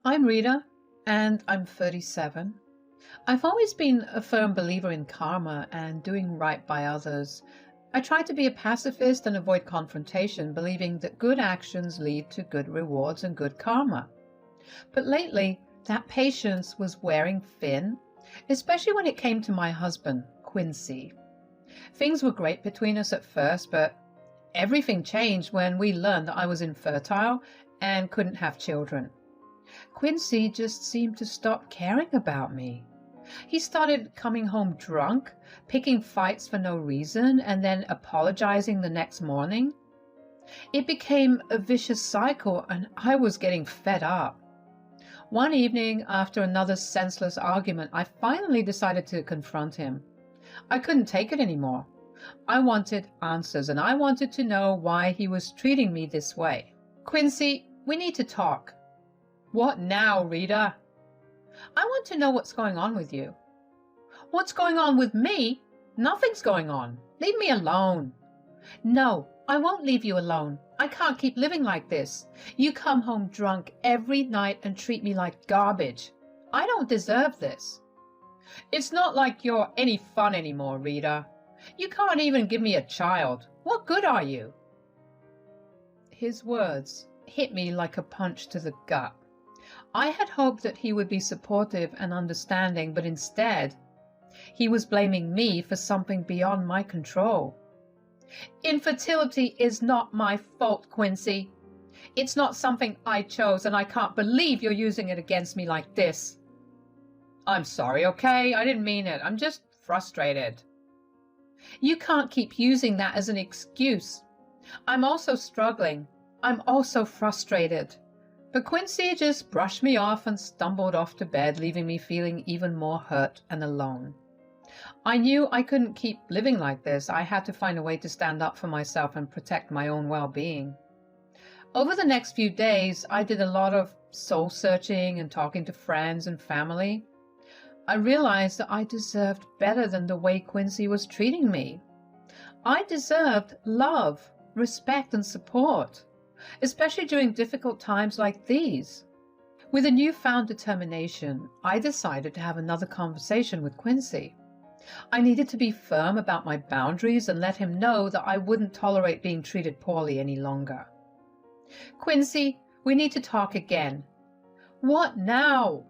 I'm Rita, and I'm 37. I've always been a firm believer in karma and doing right by others. I try to be a pacifist and avoid confrontation, believing that good actions lead to good rewards and good karma. But lately, that patience was wearing thin, especially when it came to my husband, Quincy. Things were great between us at first, but everything changed when we learned that I was infertile and couldn't have children. Quincy just seemed to stop caring about me. He started coming home drunk, picking fights for no reason, and then apologizing the next morning. It became a vicious cycle, and I was getting fed up. One evening, after another senseless argument, I finally decided to confront him. I couldn't take it anymore. I wanted answers, and I wanted to know why he was treating me this way. Quincy, we need to talk. What now, Rita? I want to know what's going on with you. What's going on with me? Nothing's going on. Leave me alone. No, I won't leave you alone. I can't keep living like this. You come home drunk every night and treat me like garbage. I don't deserve this. It's not like you're any fun anymore, Rita. You can't even give me a child. What good are you? His words hit me like a punch to the gut. I had hoped that he would be supportive and understanding, but instead, he was blaming me for something beyond my control. Infertility is not my fault, Quincy. It's not something I chose, and I can't believe you're using it against me like this. I'm sorry, okay? I didn't mean it. I'm just frustrated. You can't keep using that as an excuse. I'm also struggling. I'm also frustrated. But Quincy just brushed me off and stumbled off to bed, leaving me feeling even more hurt and alone. I knew I couldn't keep living like this. I had to find a way to stand up for myself and protect my own well-being. Over the next few days, I did a lot of soul-searching and talking to friends and family. I realized that I deserved better than the way Quincy was treating me. I deserved love, respect, and support, especially during difficult times like these. With a newfound determination, I decided to have another conversation with Quincy. I needed to be firm about my boundaries and let him know that I wouldn't tolerate being treated poorly any longer. Quincy, we need to talk again. What now?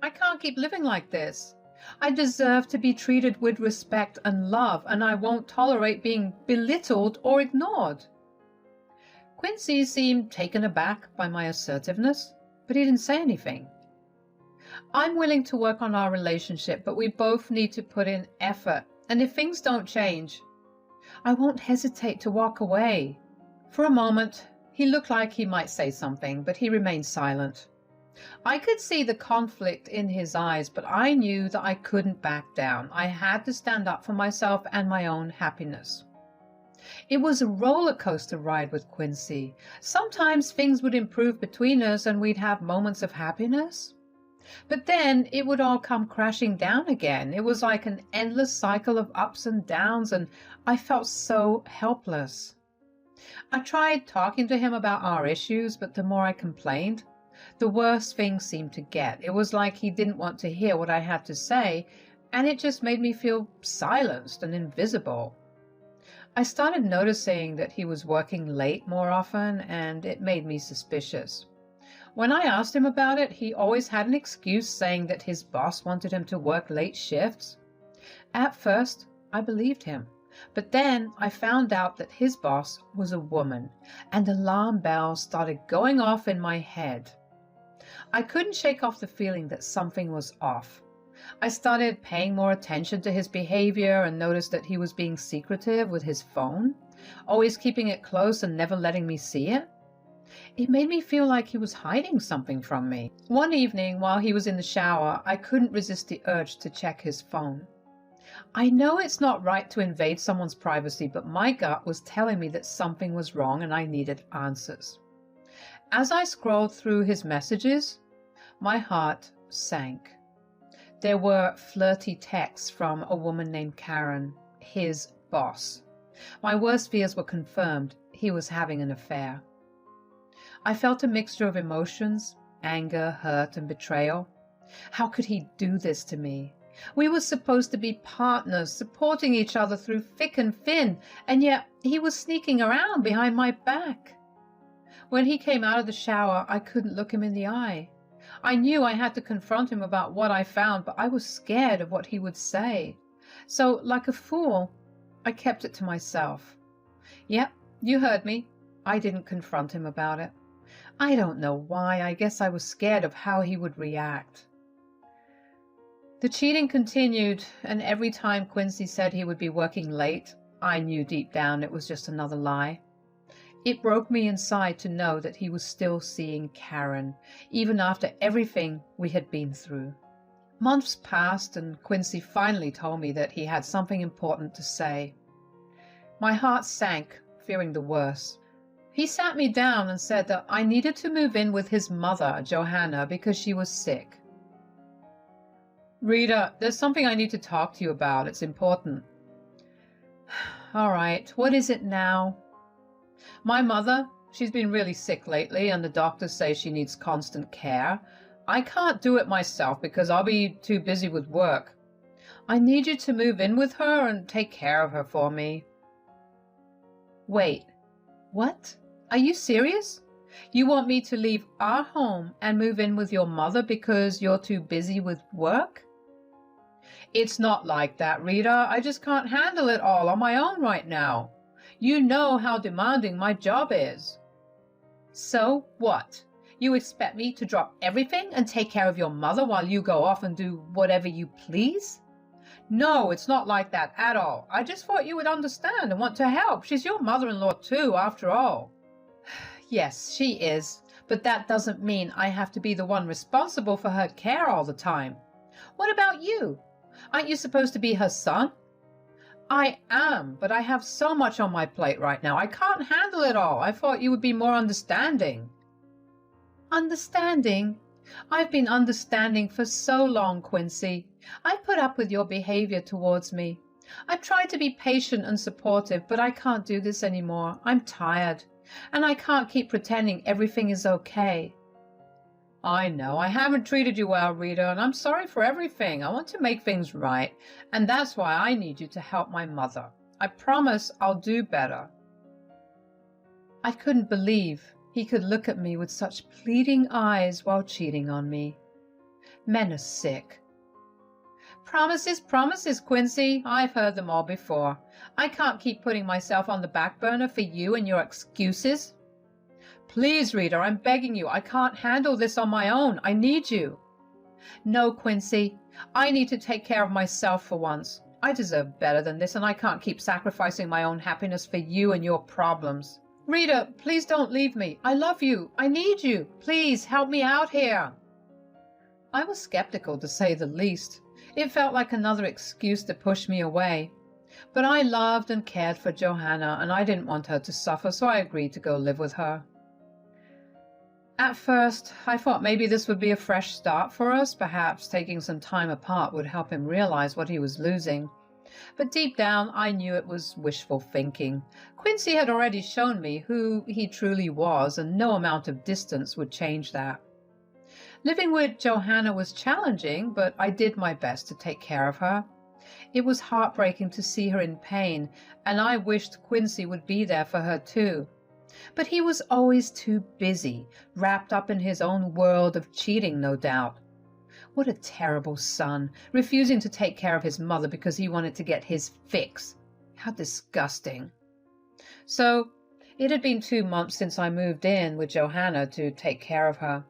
I can't keep living like this. I deserve to be treated with respect and love, and I won't tolerate being belittled or ignored. Quincy seemed taken aback by my assertiveness, but he didn't say anything. I'm willing to work on our relationship, but we both need to put in effort, and if things don't change, I won't hesitate to walk away. For a moment, he looked like he might say something, but he remained silent. I could see the conflict in his eyes, but I knew that I couldn't back down. I had to stand up for myself and my own happiness. It was a roller coaster ride with Quincy. Sometimes things would improve between us and we'd have moments of happiness. But then it would all come crashing down again. It was like an endless cycle of ups and downs, and I felt so helpless. I tried talking to him about our issues, but the more I complained, the worse things seemed to get. It was like he didn't want to hear what I had to say, and it just made me feel silenced and invisible. I started noticing that he was working late more often, and it made me suspicious. When I asked him about it, he always had an excuse, saying that his boss wanted him to work late shifts. At first, I believed him, but then I found out that his boss was a woman, and alarm bells started going off in my head. I couldn't shake off the feeling that something was off. I started paying more attention to his behavior and noticed that he was being secretive with his phone, always keeping it close and never letting me see it. It made me feel like he was hiding something from me. One evening, while he was in the shower, I couldn't resist the urge to check his phone. I know it's not right to invade someone's privacy, but my gut was telling me that something was wrong and I needed answers. As I scrolled through his messages, my heart sank. There were flirty texts from a woman named Karen, his boss. My worst fears were confirmed. He was having an affair. I felt a mixture of emotions, anger, hurt, and betrayal. How could he do this to me? We were supposed to be partners, supporting each other through thick and thin, and yet he was sneaking around behind my back. When he came out of the shower, I couldn't look him in the eye. I knew I had to confront him about what I found, but I was scared of what he would say. So, like a fool, I kept it to myself. Yep, you heard me. I didn't confront him about it. I don't know why. I guess I was scared of how he would react. The cheating continued, and every time Quincy said he would be working late, I knew deep down it was just another lie. It broke me inside to know that he was still seeing Karen, even after everything we had been through. Months passed, and Quincy finally told me that he had something important to say. My heart sank, fearing the worst. He sat me down and said that I needed to move in with his mother, Johanna, because she was sick. Rita, there's something I need to talk to you about. It's important. All right, what is it now? My mother, she's been really sick lately, and the doctors say she needs constant care. I can't do it myself because I'll be too busy with work. I need you to move in with her and take care of her for me. Wait, what? Are you serious? You want me to leave our home and move in with your mother because you're too busy with work? It's not like that, Rita. I just can't handle it all on my own right now. You know how demanding my job is. So what? You expect me to drop everything and take care of your mother while you go off and do whatever you please? No, it's not like that at all. I just thought you would understand and want to help. She's your mother-in-law too, after all. Yes, she is, but that doesn't mean I have to be the one responsible for her care all the time. What about you? Aren't you supposed to be her son? I am, but I have so much on my plate right now. I can't handle it all. I thought you would be more understanding. Understanding? I've been understanding for so long, Quincy. I put up with your behavior towards me. I've tried to be patient and supportive, but I can't do this anymore. I'm tired, and I can't keep pretending everything is okay. I know I haven't treated you well, Rita, and I'm sorry for everything. I want to make things right, and that's why I need you to help my mother. I promise I'll do better. I couldn't believe he could look at me with such pleading eyes while cheating on me. Men are sick. Promises, promises, Quincy. I've heard them all before. I can't keep putting myself on the back burner for you and your excuses. Please, Rita, I'm begging you. I can't handle this on my own. I need you. No, Quincy. I need to take care of myself for once. I deserve better than this, and I can't keep sacrificing my own happiness for you and your problems. Rita, please don't leave me. I love you. I need you. Please help me out here. I was skeptical, to say the least. It felt like another excuse to push me away. But I loved and cared for Johanna, and I didn't want her to suffer, so I agreed to go live with her. At first, I thought maybe this would be a fresh start for us. Perhaps taking some time apart would help him realize what he was losing. But deep down, I knew it was wishful thinking. Quincy had already shown me who he truly was, and no amount of distance would change that. Living with Johanna was challenging, but I did my best to take care of her. It was heartbreaking to see her in pain, and I wished Quincy would be there for her too. But he was always too busy, wrapped up in his own world of cheating, no doubt. What a terrible son, refusing to take care of his mother because he wanted to get his fix. How disgusting. So, it had been 2 months since I moved in with Johanna to take care of her.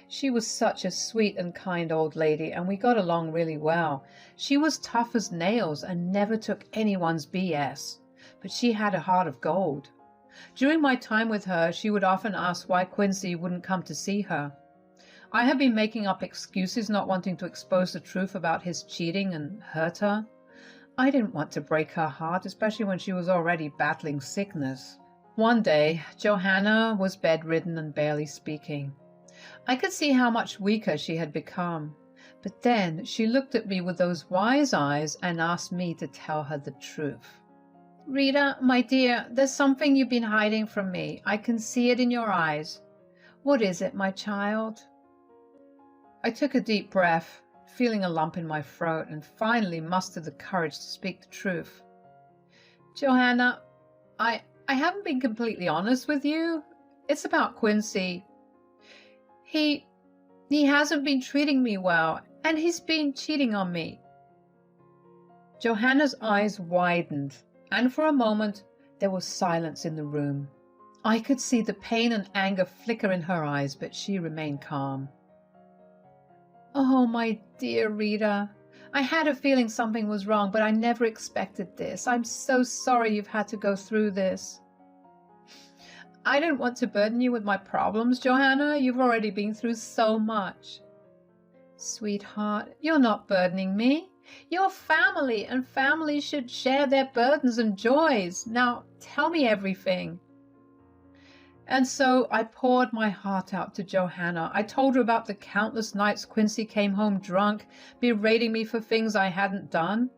She was such a sweet and kind old lady, and we got along really well. She was tough as nails and never took anyone's BS, but she had a heart of gold. During my time with her, she would often ask why Quincy wouldn't come to see her. I had been making up excuses, not wanting to expose the truth about his cheating and hurt her. I didn't want to break her heart, especially when she was already battling sickness. One day, Johanna was bedridden and barely speaking. I could see how much weaker she had become. But then she looked at me with those wise eyes and asked me to tell her the truth. Rita, my dear, there's something you've been hiding from me. I can see it in your eyes. What is it, my child? I took a deep breath, feeling a lump in my throat, and finally mustered the courage to speak the truth. Johanna, I haven't been completely honest with you. It's about Quincy. He hasn't been treating me well, and he's been cheating on me. Johanna's eyes widened, and for a moment there was silence in the room. I could see the pain and anger flicker in her eyes, but she remained calm. Oh, my dear Rita, I had a feeling something was wrong, but I never expected this. I'm so sorry you've had to go through this. I didn't want to burden you with my problems, Johanna. You've already been through so much. Sweetheart, you're not burdening me. You're family, and families should share their burdens and joys. Now, tell me everything. And so I poured my heart out to Johanna. I told her about the countless nights Quincy came home drunk, berating me for things I hadn't done.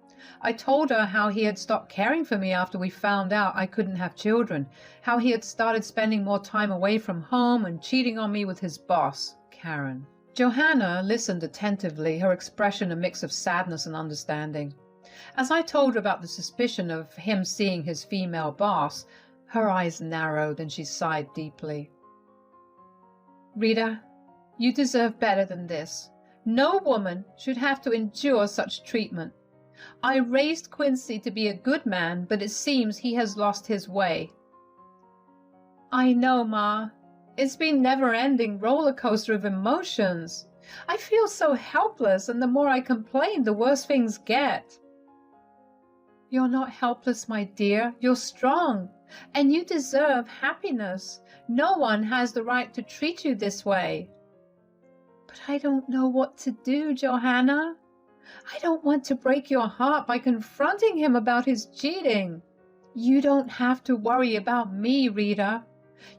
I told her how he had stopped caring for me after we found out I couldn't have children, how he had started spending more time away from home and cheating on me with his boss, Karen. Johanna listened attentively, her expression a mix of sadness and understanding. As I told her about the suspicion of him seeing his female boss, her eyes narrowed and she sighed deeply. Rita, you deserve better than this. No woman should have to endure such treatment. I raised Quincy to be a good man, but it seems he has lost his way. I know, Ma. It's been never-ending roller coaster of emotions. I feel so helpless, and the more I complain, the worse things get. You're not helpless, my dear. You're strong, and you deserve happiness. No one has the right to treat you this way. But I don't know what to do, Johanna. I don't want to break your heart by confronting him about his cheating. You don't have to worry about me, Rita.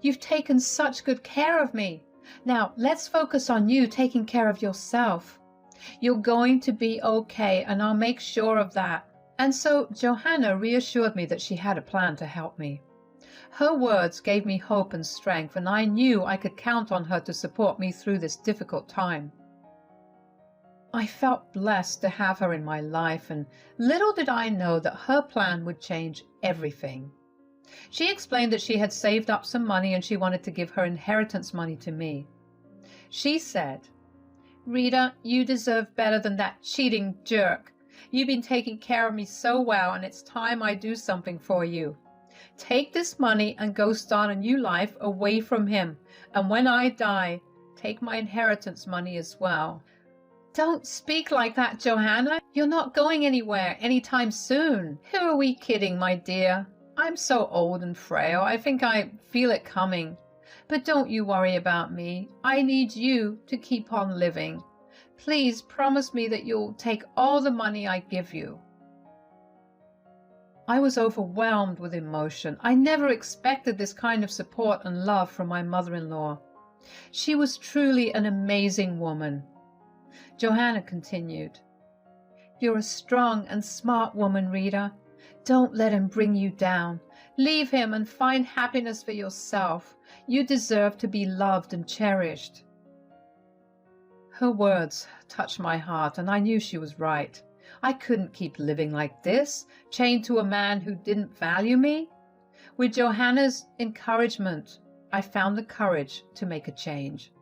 You've taken such good care of me. Now, let's focus on you taking care of yourself. You're going to be okay, and I'll make sure of that. And so Johanna reassured me that she had a plan to help me. Her words gave me hope and strength, and I knew I could count on her to support me through this difficult time. I felt blessed to have her in my life, and little did I know that her plan would change everything. She explained that she had saved up some money and she wanted to give her inheritance money to me. She said, Rita, you deserve better than that cheating jerk. You've been taking care of me so well, and it's time I do something for you. Take this money and go start a new life away from him. And when I die, take my inheritance money as well. Don't speak like that, Johanna. You're not going anywhere anytime soon. Who are we kidding, my dear? I'm so old and frail. I think I feel it coming. But don't you worry about me. I need you to keep on living. Please promise me that you'll take all the money I give you. I was overwhelmed with emotion. I never expected this kind of support and love from my mother-in-law. She was truly an amazing woman. Johanna continued, You're a strong and smart woman, Rita. Don't let him bring you down. Leave him and find happiness for yourself. You deserve to be loved and cherished. Her words touched my heart, and I knew she was right. I couldn't keep living like this, chained to a man who didn't value me. With Johanna's encouragement, I found the courage to make a change.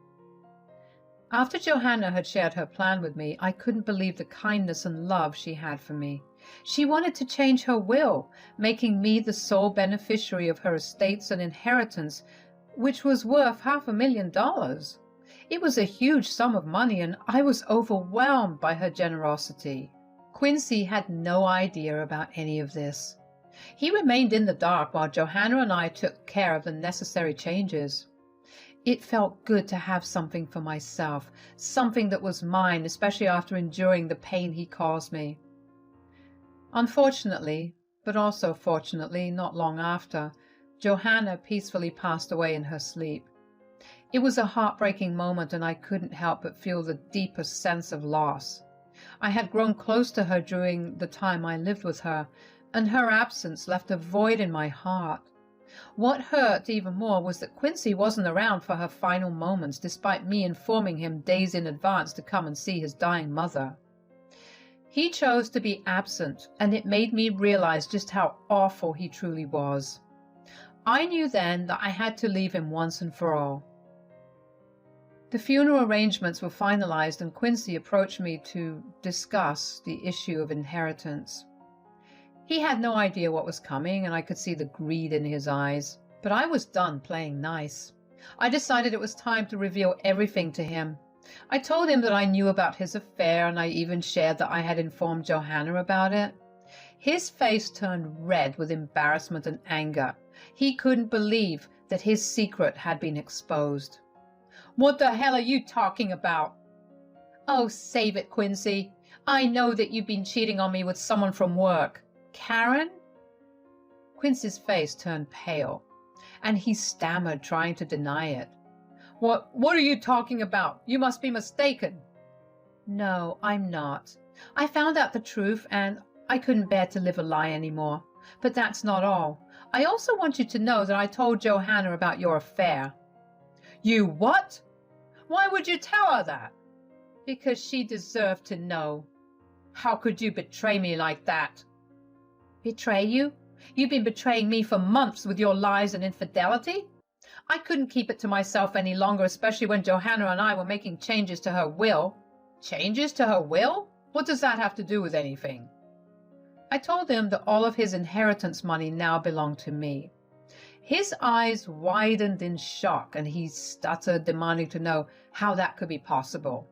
After Johanna had shared her plan with me, I couldn't believe the kindness and love she had for me. She wanted to change her will, making me the sole beneficiary of her estates and inheritance, which was worth $500,000. It was a huge sum of money, and I was overwhelmed by her generosity. Quincy had no idea about any of this. He remained in the dark while Johanna and I took care of the necessary changes. It felt good to have something for myself, something that was mine, especially after enduring the pain he caused me. Unfortunately, but also fortunately, not long after, Johanna peacefully passed away in her sleep. It was a heartbreaking moment, and I couldn't help but feel the deepest sense of loss. I had grown close to her during the time I lived with her, and her absence left a void in my heart. What hurt even more was that Quincy wasn't around for her final moments, despite me informing him days in advance to come and see his dying mother. He chose to be absent, and it made me realize just how awful he truly was. I knew then that I had to leave him once and for all. The funeral arrangements were finalized, and Quincy approached me to discuss the issue of inheritance. He had no idea what was coming, and I could see the greed in his eyes. But I was done playing nice. I decided it was time to reveal everything to him. I told him that I knew about his affair, and I even shared that I had informed Johanna about it. His face turned red with embarrassment and anger. He couldn't believe that his secret had been exposed. "What the hell are you talking about?" "Oh, save it, Quincy. I know that you've been cheating on me with someone from work." "Karen?" Quincy's face turned pale, and he stammered, trying to deny it. What are you talking about? You must be mistaken." "No, I'm not. I found out the truth, and I couldn't bear to live a lie anymore. But that's not all. I also want you to know that I told Johanna about your affair." "You what? Why would you tell her that?" "Because she deserved to know." "How could you betray me like that?" "Betray you? You've been betraying me for months with your lies and infidelity." I couldn't keep it to myself any longer, especially when Johanna and I were making changes to her will. "Changes to her will? What does that have to do with anything?" I told him that all of his inheritance money now belonged to me. His eyes widened in shock, and he stuttered, demanding to know how that could be possible.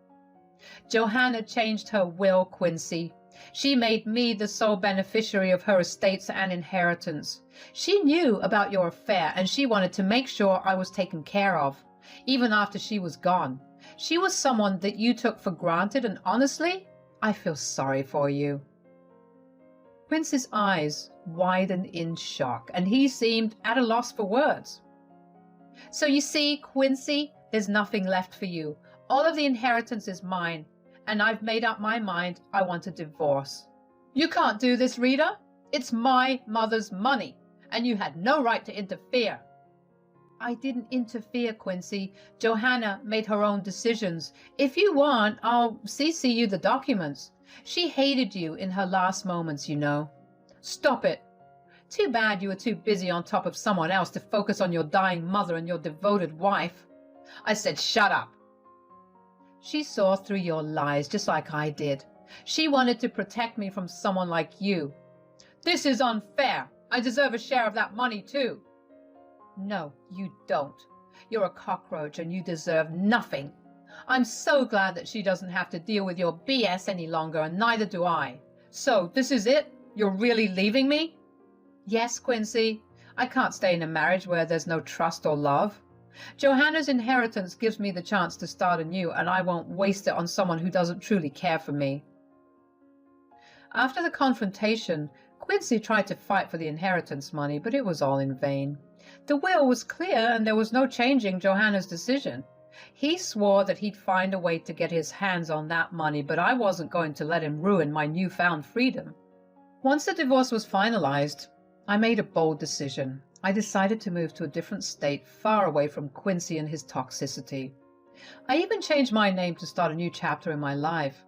"Johanna changed her will, Quincy. She made me the sole beneficiary of her estates and inheritance. She knew about your affair, and she wanted to make sure I was taken care of, even after she was gone. She was someone that you took for granted, and honestly, I feel sorry for you." Quincy's eyes widened in shock, and he seemed at a loss for words. "So you see, Quincy, there's nothing left for you. All of the inheritance is mine, and I've made up my mind I want a divorce." "You can't do this, Rita. It's my mother's money, and you had no right to interfere." "I didn't interfere, Quincy. Johanna made her own decisions. If you want, I'll CC you the documents. She hated you in her last moments, you know." "Stop it. Too bad you were too busy on top of someone else to focus on your dying mother and your devoted wife." I said, "Shut up." "She saw through your lies just like I did. She wanted to protect me from someone like you." "This is unfair. I deserve a share of that money too." "No, you don't. You're a cockroach and you deserve nothing. I'm so glad that she doesn't have to deal with your BS any longer, and neither do I." "So this is it? You're really leaving me?" "Yes, Quincy. I can't stay in a marriage where there's no trust or love. Johanna's inheritance gives me the chance to start anew, and I won't waste it on someone who doesn't truly care for me." After the confrontation, Quincy tried to fight for the inheritance money, but it was all in vain. The will was clear, and there was no changing Johanna's decision. He swore that he'd find a way to get his hands on that money, but I wasn't going to let him ruin my newfound freedom. Once the divorce was finalized, I made a bold decision. I decided to move to a different state, far away from Quincy and his toxicity. I even changed my name to start a new chapter in my life.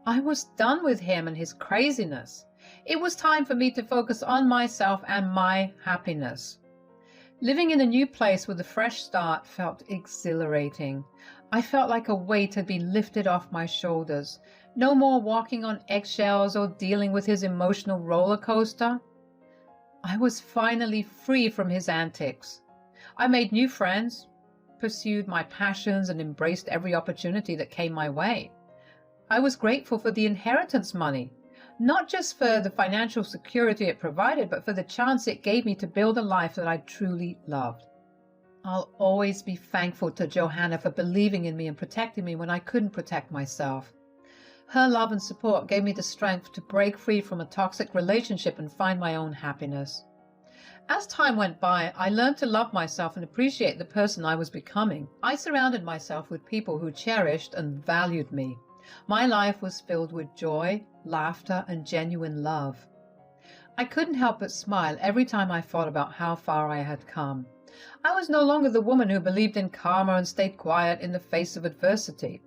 I was done with him and his craziness. It was time for me to focus on myself and my happiness. Living in a new place with a fresh start felt exhilarating. I felt like a weight had been lifted off my shoulders. No more walking on eggshells or dealing with his emotional roller coaster. I was finally free from his antics. I made new friends, pursued my passions, and embraced every opportunity that came my way. I was grateful for the inheritance money, not just for the financial security it provided, but for the chance it gave me to build a life that I truly loved. I'll always be thankful to Johanna for believing in me and protecting me when I couldn't protect myself. Her love and support gave me the strength to break free from a toxic relationship and find my own happiness. As time went by, I learned to love myself and appreciate the person I was becoming. I surrounded myself with people who cherished and valued me. My life was filled with joy, laughter, and genuine love. I couldn't help but smile every time I thought about how far I had come. I was no longer the woman who believed in karma and stayed quiet in the face of adversity.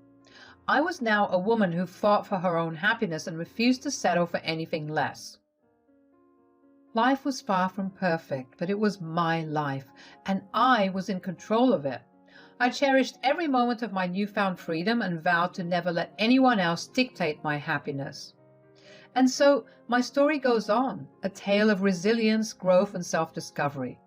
I was now a woman who fought for her own happiness and refused to settle for anything less. Life was far from perfect, but it was my life, and I was in control of it. I cherished every moment of my newfound freedom and vowed to never let anyone else dictate my happiness. And so my story goes on, a tale of resilience, growth, and self-discovery.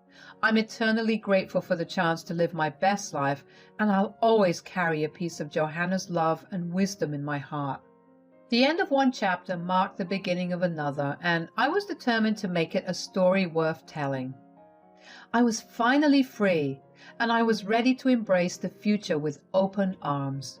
I'm eternally grateful for the chance to live my best life, and I'll always carry a piece of Johanna's love and wisdom in my heart. The end of one chapter marked the beginning of another, and I was determined to make it a story worth telling. I was finally free, and I was ready to embrace the future with open arms.